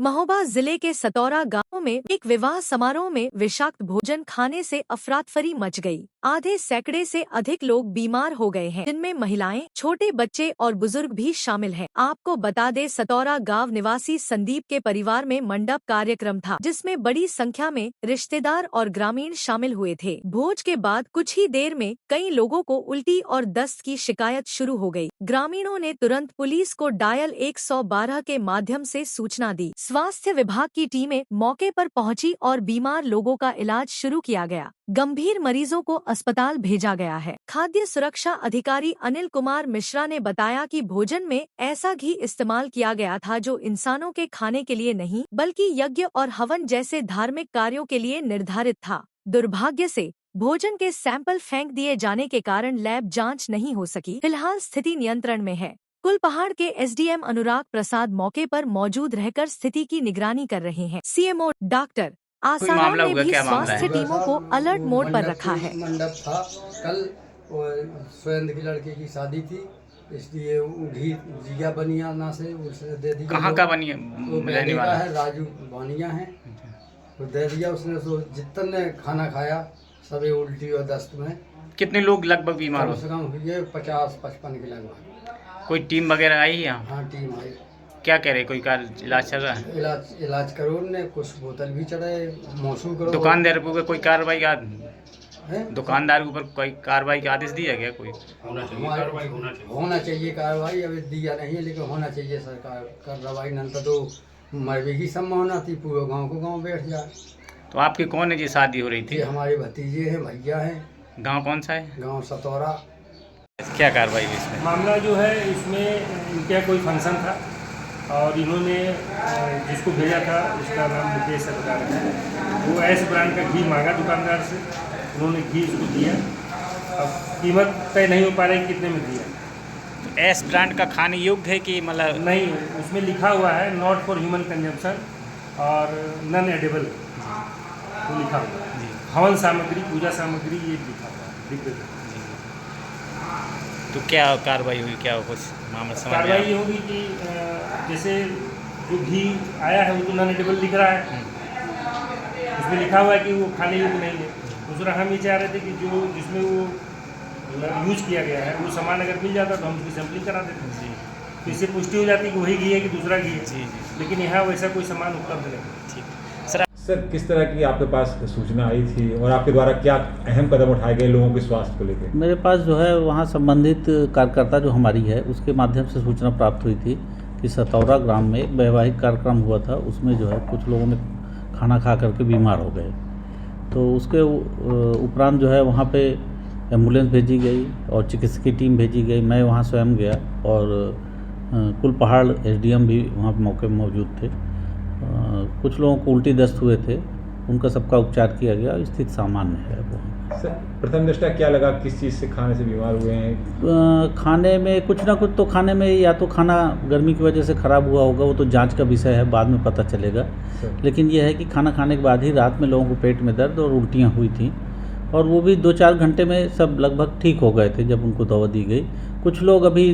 महोबा जिले के सतौरा गांव में एक विवाह समारोह में विषाक्त भोजन खाने से अफरातफरी मच गई। आधे सैकड़े से अधिक लोग बीमार हो गए हैं, जिनमें महिलाएं, छोटे बच्चे और बुजुर्ग भी शामिल हैं। आपको बता दें, सतौरा गांव निवासी संदीप के परिवार में मंडप कार्यक्रम था, जिसमें बड़ी संख्या में रिश्तेदार और ग्रामीण शामिल हुए थे। भोज के बाद कुछ ही देर में कई लोगों को उल्टी और दस्त की शिकायत शुरू हो गई। ग्रामीणों ने तुरंत पुलिस को डायल 112 के माध्यम से सूचना दी। स्वास्थ्य विभाग की टीमें मौके पर पहुंची और बीमार लोगों का इलाज शुरू किया गया। गंभीर मरीजों को अस्पताल भेजा गया है। खाद्य सुरक्षा अधिकारी अनिल कुमार मिश्रा ने बताया कि भोजन में ऐसा घी इस्तेमाल किया गया था जो इंसानों के खाने के लिए नहीं, बल्कि यज्ञ और हवन जैसे धार्मिक कार्यों के लिए निर्धारित था। दुर्भाग्य से भोजन के सैंपल फेंक दिए जाने के कारण लैब जांच नहीं हो सकी। फिलहाल स्थिति नियंत्रण में है। कुलपहाड़ के एसडीएम अनुराग प्रसाद मौके पर मौजूद रहकर स्थिति की निगरानी कर रहे हैं। सीएमओ डॉक्टर आसाराम ने भी स्वास्थ्य टीमों को अलर्ट मोड पर रखा है। मंडप था, कल सुरेंद्र की लड़की की शादी थी, इसलिए घी जिया बनियाना से उसने दे दिया। कहाँ का बनिया रहने वाला है? राजू बानिया है, तो दे दिया उसने। तो जितने खाना खाया सभी उल्टी और दस्त में। कितने लोग लगभग बीमार हो? कम से कम ये 50-55 के लगभग। कोई टीम वगैरह आई है यहाँ? हाँ, टीम आई। क्या कह रहे, कोई का इलाज चल रहा है? इलाज करो ने, कुछ बोतल भी चढ़ाए, मौसू करो। दुकानदार के ऊपर कोई कार्रवाई का दुकानदार के ऊपर कोई कार्रवाई का आदेश दिया गया? कोई होना चाहिए कार्रवाई। अभी दिया नहीं है, लेकिन होना चाहिए सरकार कार्रवाई। नंतर तो मरने की संभावना थी, पूरे गांव को गांव बैठ जाए। तो आपकी कौन है जी शादी हो रही थी? ये हमारे भतीजे हैं, भैया हैं। गांव कौन सा है? गांव सतौरा। क्या कार्रवाई हुई इसमें? मामला जो है, इसमें इनका कोई फंक्शन था और इन्होंने जिसको भेजा था उसका नाम मुकेश सरकार है। वो एस ब्रांड का घी मांगा दुकानदार से, उन्होंने घी उसको दिया। अब कीमत तय नहीं हो पा रही कितने में दिया। एस ब्रांड का खाने योग्य है कि मतलब? नहीं, उसमें लिखा हुआ है नॉट फॉर ह्यूमन कंजम्पशन और नॉन एडिबल, वो लिखा हुआ है। हवन सामग्री, पूजा सामग्री, ये लिखा हुआ है। तो क्या कार्रवाई हुई, क्या कुछ मामला समझ में आया? कार्रवाई ये होगी कि जैसे जो घी आया है वो तो नॉन एडिबल दिख रहा है, उसमें लिखा हुआ है कि वो खाने योग्य नहीं है। दूसरा हम ये चाह रहे थे कि जो जिसमें वो यूज किया गया है वो सामान अगर मिल जाता तो हम उसकी सैम्पलिंग करा देते जी। तो इससे पुष्टि हो जाती कि वही घी है कि दूसरा घी है जी। लेकिन यहाँ वैसा कोई सामान उपलब्ध नहीं। ठीक सर, किस तरह की आपके पास सूचना आई थी और आपके द्वारा क्या अहम कदम उठाए गए लोगों के स्वास्थ्य को लेकर? मेरे पास जो है वहाँ संबंधित कार्यकर्ता जो हमारी है उसके माध्यम से सूचना प्राप्त हुई थी कि सतौरा ग्राम में एक वैवाहिक कार्यक्रम हुआ था। उसमें जो है कुछ लोगों ने खाना खा करके बीमार हो गए। तो उसके उपरांत जो है वहाँ पे एम्बुलेंस भेजी गई और चिकित्सकीय टीम भेजी गई। मैं वहाँ स्वयं गया और कुलपहाड़ एसडीएम भी वहाँ पे मौके में मौजूद थे। कुछ लोगों को उल्टी दस्त हुए थे, उनका सबका उपचार किया गया। स्थिति सामान्य है वो। सर, प्रथम दृष्टया क्या लगा, किस चीज़ से खाने से बीमार हुए हैं? खाने में कुछ ना कुछ तो खाने में, या तो खाना गर्मी की वजह से ख़राब हुआ होगा, वो तो जांच का विषय है, बाद में पता चलेगा। लेकिन यह है कि खाना खाने के बाद ही रात में लोगों को पेट में दर्द और उल्टियाँ हुई थी और वो भी 2-4 घंटे में सब लगभग ठीक हो गए थे जब उनको दवा दी गई। कुछ लोग अभी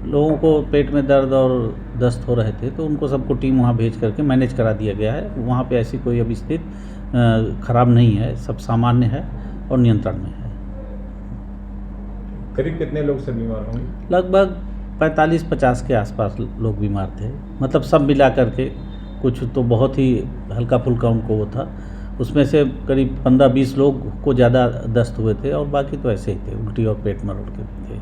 लोगों को पेट में दर्द और दस्त हो रहे थे तो उनको सबको टीम वहाँ भेज करके मैनेज करा दिया गया है। वहाँ पे ऐसी कोई अभी स्थिति खराब नहीं है, सब सामान्य है और नियंत्रण में है। करीब कितने लोग से बीमार होंगे? लगभग 45-50 के आसपास लोग बीमार थे, मतलब सब मिला करके। कुछ तो बहुत ही हल्का फुल्का उनको वो था, उसमें से करीब 15-20 लोग को ज़्यादा दस्त हुए थे और बाकी तो ऐसे ही थे, उल्टी और पेट मरोड़ के थे।